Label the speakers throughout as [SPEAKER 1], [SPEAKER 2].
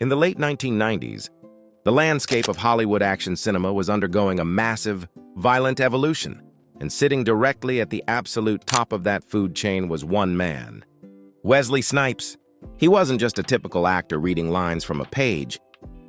[SPEAKER 1] In the late 1990s, the landscape of Hollywood action cinema was undergoing a massive, violent evolution, and sitting directly at the absolute top of that food chain was one man, Wesley Snipes. He wasn't just a typical actor reading lines from a page.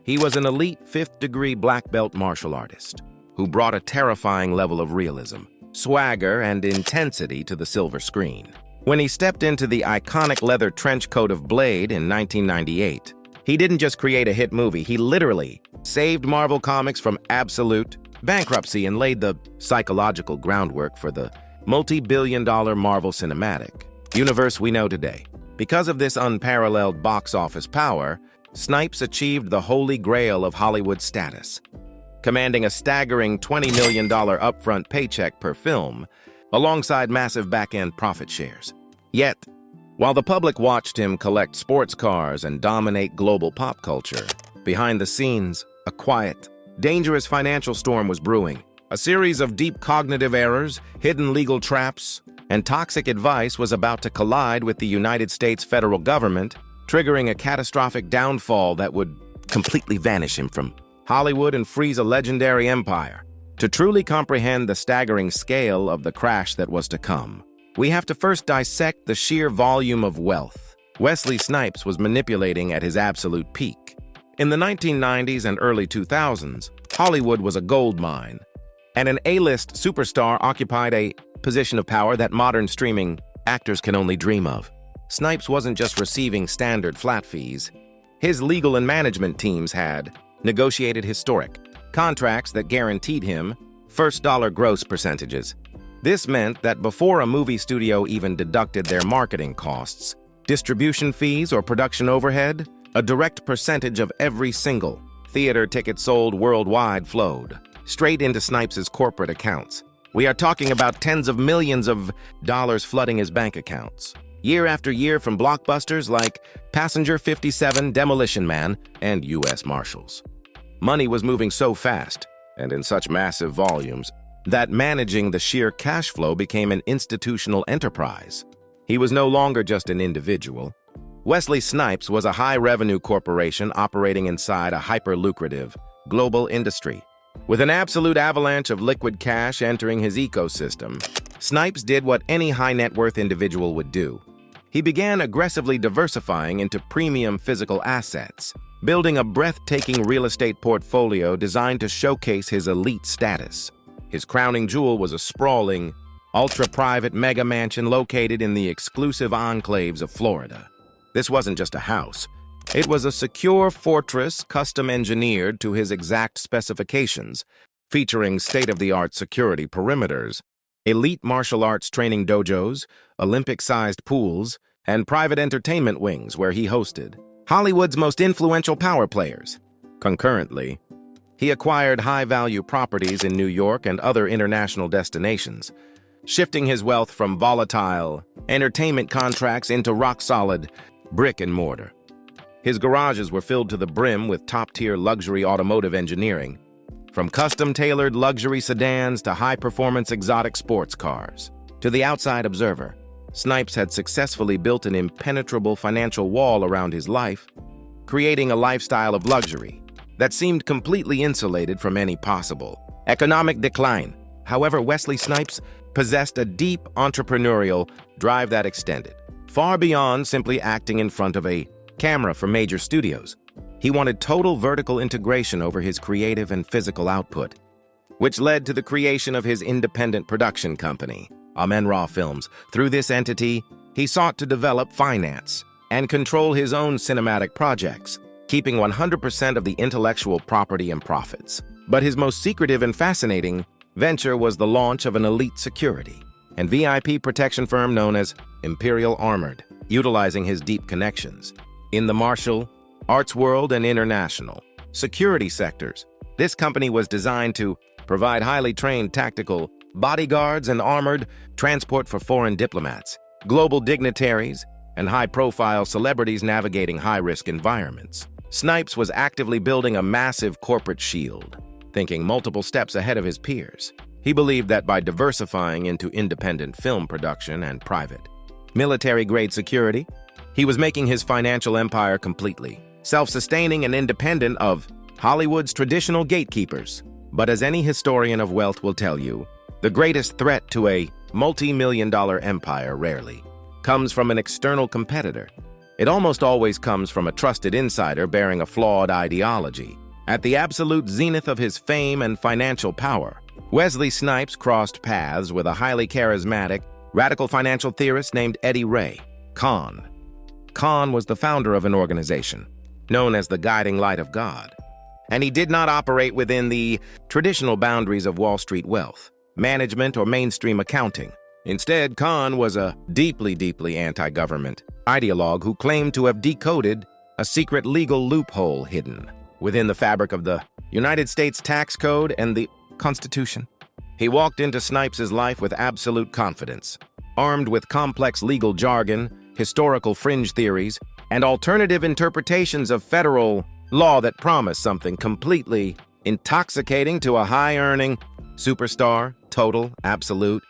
[SPEAKER 1] He was an elite fifth-degree black belt martial artist who brought a terrifying level of realism, swagger, and intensity to the silver screen. When he stepped into the iconic leather trench coat of Blade in 1998, he didn't just create a hit movie, he literally saved Marvel Comics from absolute bankruptcy and laid the psychological groundwork for the multi-billion-dollar Marvel Cinematic Universe we know today. Because of this unparalleled box office power, Snipes achieved the holy grail of Hollywood status, commanding a staggering $20 million upfront paycheck per film, alongside massive back-end profit shares. Yet, while the public watched him collect sports cars and dominate global pop culture, behind the scenes, a quiet, dangerous financial storm was brewing. A series of deep cognitive errors, hidden legal traps, and toxic advice was about to collide with the United States federal government, triggering a catastrophic downfall that would completely vanish him from Hollywood and freeze a legendary empire. To truly comprehend the staggering scale of the crash that was to come, we have to first dissect the sheer volume of wealth Wesley Snipes was manipulating at his absolute peak. In the 1990s and early 2000s, Hollywood was a gold mine, and an A-list superstar occupied a position of power that modern streaming actors can only dream of. Snipes wasn't just receiving standard flat fees. His legal and management teams had negotiated historic contracts that guaranteed him first-dollar gross percentages. This meant that before a movie studio even deducted their marketing costs, distribution fees, or production overhead, a direct percentage of every single theater ticket sold worldwide flowed straight into Snipes' corporate accounts. We are talking about tens of millions of dollars flooding his bank accounts, year after year, from blockbusters like Passenger 57, Demolition Man, and U.S. Marshals. Money was moving so fast, and in such massive volumes, that managing the sheer cash flow became an institutional enterprise. He was no longer just an individual. Wesley Snipes was a high-revenue corporation operating inside a hyper-lucrative global industry. With an absolute avalanche of liquid cash entering his ecosystem, Snipes did what any high-net-worth individual would do. He began aggressively diversifying into premium physical assets, building a breathtaking real estate portfolio designed to showcase his elite status. His crowning jewel was a sprawling, ultra-private mega mansion located in the exclusive enclaves of Florida. This wasn't just a house. It was a secure fortress custom-engineered to his exact specifications, featuring state-of-the-art security perimeters, elite martial arts training dojos, Olympic-sized pools, and private entertainment wings where he hosted Hollywood's most influential power players. Concurrently, he acquired high-value properties in New York and other international destinations, shifting his wealth from volatile entertainment contracts into rock-solid brick and mortar. His garages were filled to the brim with top-tier luxury automotive engineering, from custom-tailored luxury sedans to high-performance exotic sports cars. To the outside observer, Snipes had successfully built an impenetrable financial wall around his life, creating a lifestyle of luxury that seemed completely insulated from any possible economic decline. However, Wesley Snipes possessed a deep entrepreneurial drive that extended far beyond simply acting in front of a camera for major studios. He wanted total vertical integration over his creative and physical output, which led to the creation of his independent production company, Amen-Ra Films. Through this entity, he sought to develop, finance, and control his own cinematic projects, keeping 100% of the intellectual property and profits. But his most secretive and fascinating venture was the launch of an elite security and VIP protection firm known as Imperial Armored, utilizing his deep connections in the martial arts world and international security sectors. This company was designed to provide highly trained tactical bodyguards and armored transport for foreign diplomats, global dignitaries, and high-profile celebrities navigating high-risk environments. Snipes was actively building a massive corporate shield, thinking multiple steps ahead of his peers. He believed that by diversifying into independent film production and private, military-grade security, he was making his financial empire completely self-sustaining and independent of Hollywood's traditional gatekeepers. But as any historian of wealth will tell you, the greatest threat to a multi-million-dollar empire rarely comes from an external competitor. It almost always comes from a trusted insider bearing a flawed ideology. At the absolute zenith of his fame and financial power, Wesley Snipes crossed paths with a highly charismatic, radical financial theorist named Eddie Ray Kahn. Kahn was the founder of an organization known as the Guiding Light of God, and he did not operate within the traditional boundaries of Wall Street wealth, management, or mainstream accounting. Instead, Kahn was a deeply anti-government ideologue who claimed to have decoded a secret legal loophole hidden within the fabric of the United States tax code and the Constitution. He walked into Snipes' life with absolute confidence, armed with complex legal jargon, historical fringe theories, and alternative interpretations of federal law that promised something completely intoxicating to a high-earning superstar, total, absolute,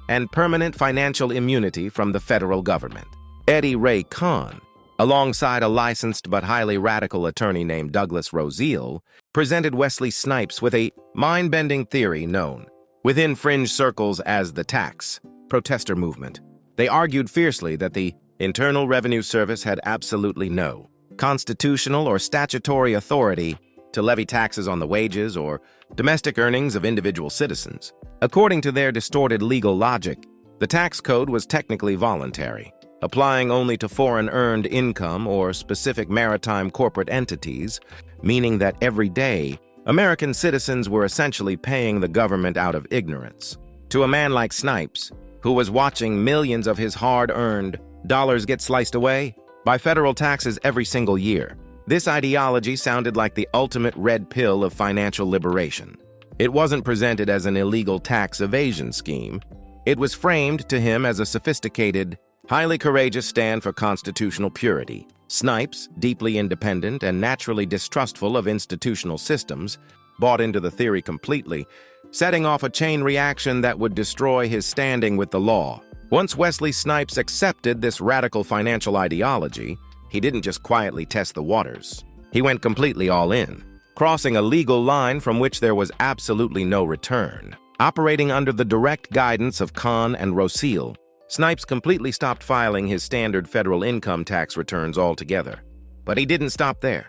[SPEAKER 1] and permanent financial immunity from the federal government. Eddie Ray Kahn, alongside a licensed but highly radical attorney named Douglas Roziel, presented Wesley Snipes with a mind-bending theory known within fringe circles as the tax protester movement. They argued fiercely that the Internal Revenue Service had absolutely no constitutional or statutory authority to levy taxes on the wages or domestic earnings of individual citizens. According to their distorted legal logic, the tax code was technically voluntary, applying only to foreign earned income or specific maritime corporate entities, meaning that every day, American citizens were essentially paying the government out of ignorance. To a man like Snipes, who was watching millions of his hard-earned dollars get sliced away by federal taxes every single year, this ideology sounded like the ultimate red pill of financial liberation. It wasn't presented as an illegal tax evasion scheme. It was framed to him as a sophisticated, highly courageous stand for constitutional purity. Snipes, deeply independent and naturally distrustful of institutional systems, bought into the theory completely, setting off a chain reaction that would destroy his standing with the law. Once Wesley Snipes accepted this radical financial ideology, he didn't just quietly test the waters. He went completely all in, crossing a legal line from which there was absolutely no return. Operating under the direct guidance of Kahn and Roziel, Snipes completely stopped filing his standard federal income tax returns altogether. But he didn't stop there.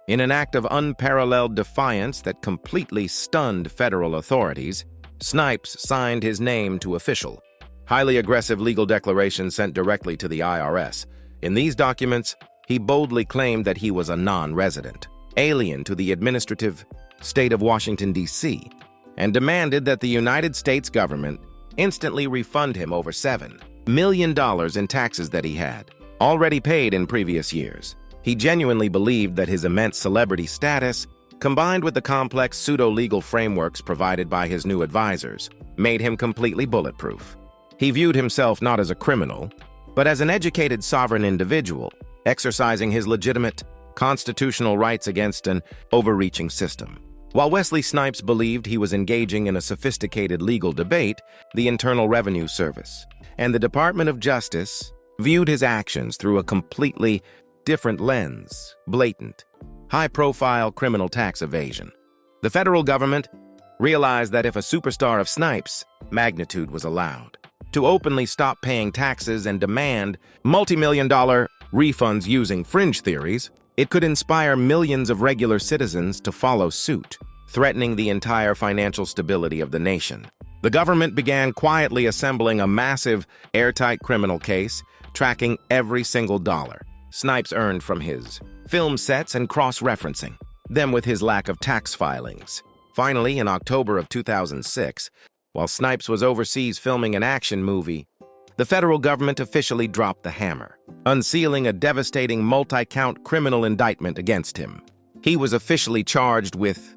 [SPEAKER 1] In an act of unparalleled defiance that completely stunned federal authorities, Snipes signed his name to Official, highly aggressive legal declaration sent directly to the IRS. In these documents, he boldly claimed that he was a non-resident, alien to the administrative state of Washington, D.C., and demanded that the United States government instantly refund him over $7 million in taxes that he had already paid in previous years. He genuinely believed that his immense celebrity status, combined with the complex pseudo-legal frameworks provided by his new advisors, made him completely bulletproof. He viewed himself not as a criminal, but as an educated sovereign individual, exercising his legitimate constitutional rights against an overreaching system. While Wesley Snipes believed he was engaging in a sophisticated legal debate, the Internal Revenue Service and the Department of Justice viewed his actions through a completely different lens: blatant, high-profile criminal tax evasion. The federal government realized that if a superstar of Snipes' magnitude was allowed to openly stop paying taxes and demand multi-million-dollar refunds using fringe theories, it could inspire millions of regular citizens to follow suit, threatening the entire financial stability of the nation. The government began quietly assembling a massive, airtight criminal case, tracking every single dollar Snipes earned from his film sets and cross-referencing them with his lack of tax filings. Finally, in October of 2006, while Snipes was overseas filming an action movie, the federal government officially dropped the hammer, unsealing a devastating multi-count criminal indictment against him. He was officially charged with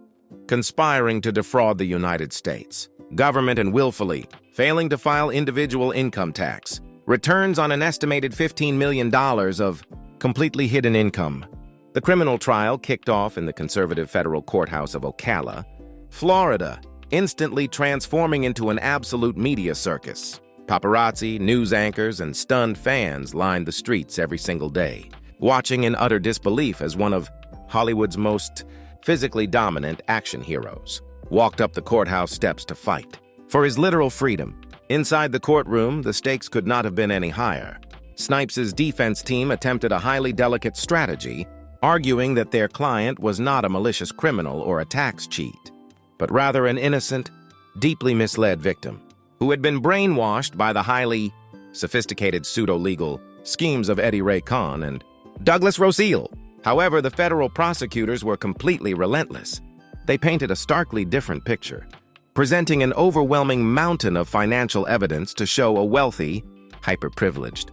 [SPEAKER 1] conspiring to defraud the United States government and willfully failing to file individual income tax returns on an estimated $15 million of completely hidden income. The criminal trial kicked off in the conservative federal courthouse of Ocala, Florida, instantly transforming into an absolute media circus. Paparazzi, news anchors, and stunned fans lined the streets every single day, watching in utter disbelief as one of Hollywood's most physically dominant action heroes, walked up the courthouse steps to fight for his literal freedom. Inside the courtroom, the stakes could not have been any higher. Snipes' defense team attempted a highly delicate strategy, arguing that their client was not a malicious criminal or a tax cheat, but rather an innocent, deeply misled victim who had been brainwashed by the highly sophisticated pseudo-legal schemes of Eddie Ray Khan and Douglas Roseal. However, the federal prosecutors were completely relentless. They painted a starkly different picture, presenting an overwhelming mountain of financial evidence to show a wealthy, hyper-privileged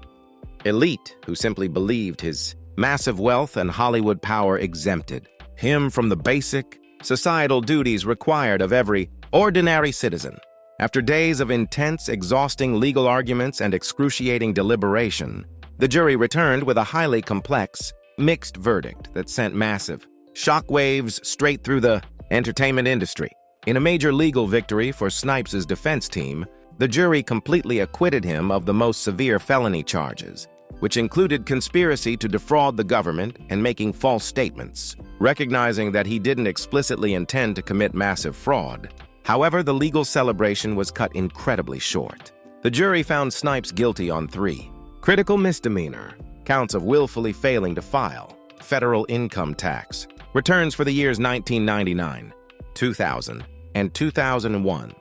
[SPEAKER 1] elite who simply believed his massive wealth and Hollywood power exempted him from the basic societal duties required of every ordinary citizen. After days of intense, exhausting legal arguments and excruciating deliberation, the jury returned with a highly complex, mixed verdict that sent massive shockwaves straight through the entertainment industry. In a major legal victory for Snipes' defense team, the jury completely acquitted him of the most severe felony charges, which included conspiracy to defraud the government and making false statements, recognizing that he didn't explicitly intend to commit massive fraud. However, the legal celebration was cut incredibly short. The jury found Snipes guilty on 3 critical misdemeanor counts of willfully failing to file federal income tax returns for the years 1999, 2000, and 2001.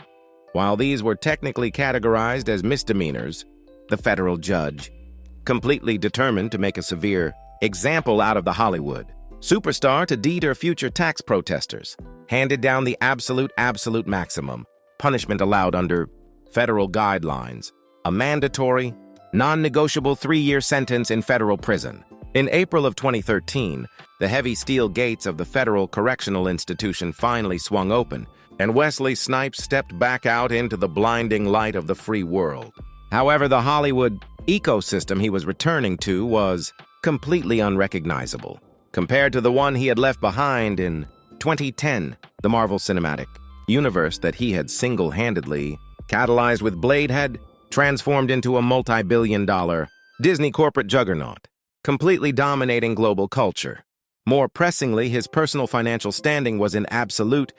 [SPEAKER 1] While these were technically categorized as misdemeanors, the federal judge, completely determined to make a severe example out of the Hollywood superstar to deter future tax protesters, handed down the absolute maximum punishment allowed under federal guidelines, a mandatory, non-negotiable 3-year sentence in federal prison. In April of 2013, the heavy steel gates of the Federal Correctional Institution finally swung open, and Wesley Snipes stepped back out into the blinding light of the free world. However, the Hollywood ecosystem he was returning to was completely unrecognizable compared to the one he had left behind in 2010, the Marvel Cinematic Universe that he had single-handedly catalyzed with Blade had transformed into a multi-billion-dollar Disney corporate juggernaut, completely dominating global culture. More pressingly, his personal financial standing was in absolute,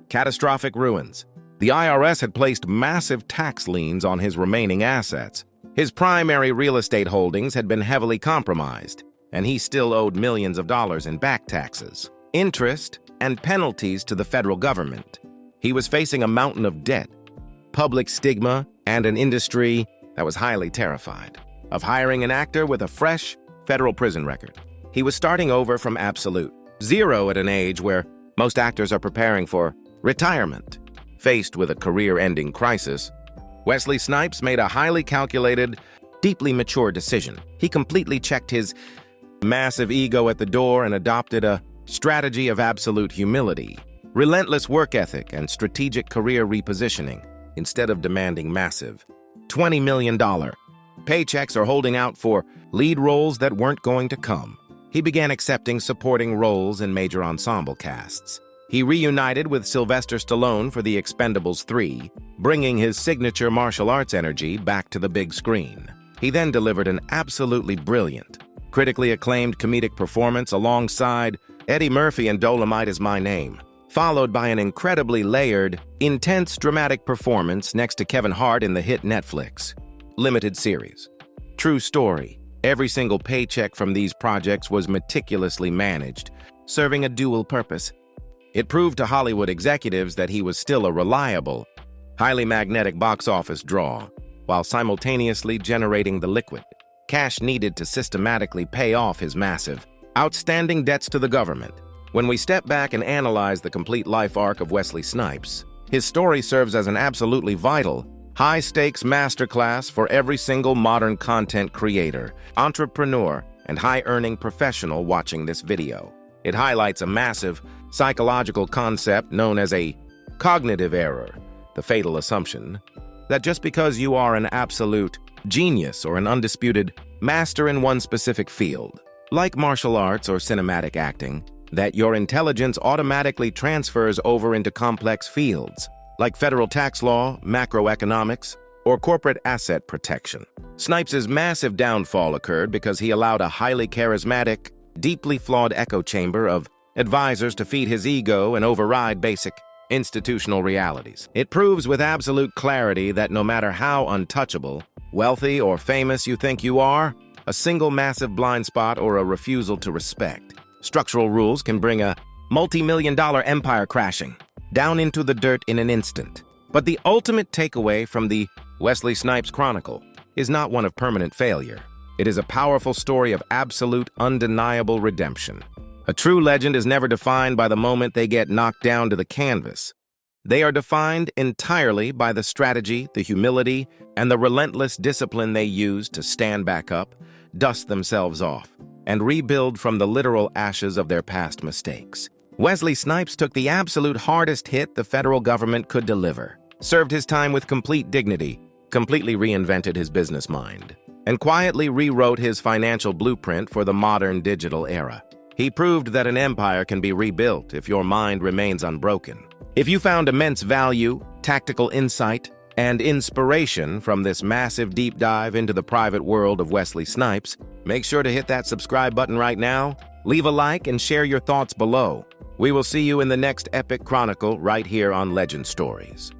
[SPEAKER 1] catastrophic ruins. The IRS had placed massive tax liens on his remaining assets. His primary real estate holdings had been heavily compromised, and he still owed millions of dollars in back taxes, interest, and penalties to the federal government. He was facing a mountain of debt, public stigma, and an industry that was highly terrified of hiring an actor with a fresh federal prison record. He was starting over from absolute zero at an age where most actors are preparing for retirement. Faced with a career-ending crisis, Wesley Snipes made a highly calculated, deeply mature decision. He completely checked his massive ego at the door and adopted a strategy of absolute humility, relentless work ethic, and strategic career repositioning. Instead of demanding massive $20 million paychecks or holding out for lead roles that weren't going to come, he began accepting supporting roles in major ensemble casts. He reunited with Sylvester Stallone for The Expendables 3, bringing his signature martial arts energy back to the big screen. He then delivered an absolutely brilliant, critically acclaimed comedic performance alongside Eddie Murphy in Dolomite Is My Name, followed by an incredibly layered, intense dramatic performance next to Kevin Hart in the hit Netflix limited series. True story, every single paycheck from these projects was meticulously managed, serving a dual purpose. It proved to Hollywood executives that he was still a reliable, highly magnetic box office draw, while simultaneously generating the liquid cash needed to systematically pay off his massive, outstanding debts to the government. When we step back and analyze the complete life arc of Wesley Snipes, his story serves as an absolutely vital, high-stakes masterclass for every single modern content creator, entrepreneur, and high-earning professional watching this video. It highlights a massive psychological concept known as a cognitive error, the fatal assumption that just because you are an absolute genius or an undisputed master in one specific field, like martial arts or cinematic acting, that your intelligence automatically transfers over into complex fields, like federal tax law, macroeconomics, or corporate asset protection. Snipes' massive downfall occurred because he allowed a highly charismatic, deeply flawed echo chamber of advisors to feed his ego and override basic institutional realities. It proves with absolute clarity that no matter how untouchable, wealthy, or famous you think you are, a single massive blind spot or a refusal to respect structural rules can bring a multi-million-dollar empire crashing down into the dirt in an instant. But the ultimate takeaway from the Wesley Snipes Chronicle is not one of permanent failure. It is a powerful story of absolute, undeniable redemption. A true legend is never defined by the moment they get knocked down to the canvas. They are defined entirely by the strategy, the humility, and the relentless discipline they use to stand back up, dust themselves off, and rebuild from the literal ashes of their past mistakes. Wesley Snipes took the absolute hardest hit the federal government could deliver, served his time with complete dignity, completely reinvented his business mind, and quietly rewrote his financial blueprint for the modern digital era. He proved that an empire can be rebuilt if your mind remains unbroken. If you found immense value, tactical insight, and inspiration from this massive deep dive into the private world of Wesley Snipes, make sure to hit that subscribe button right now, leave a like, and share your thoughts below. We will see you in the next epic chronicle right here on Legend Stories.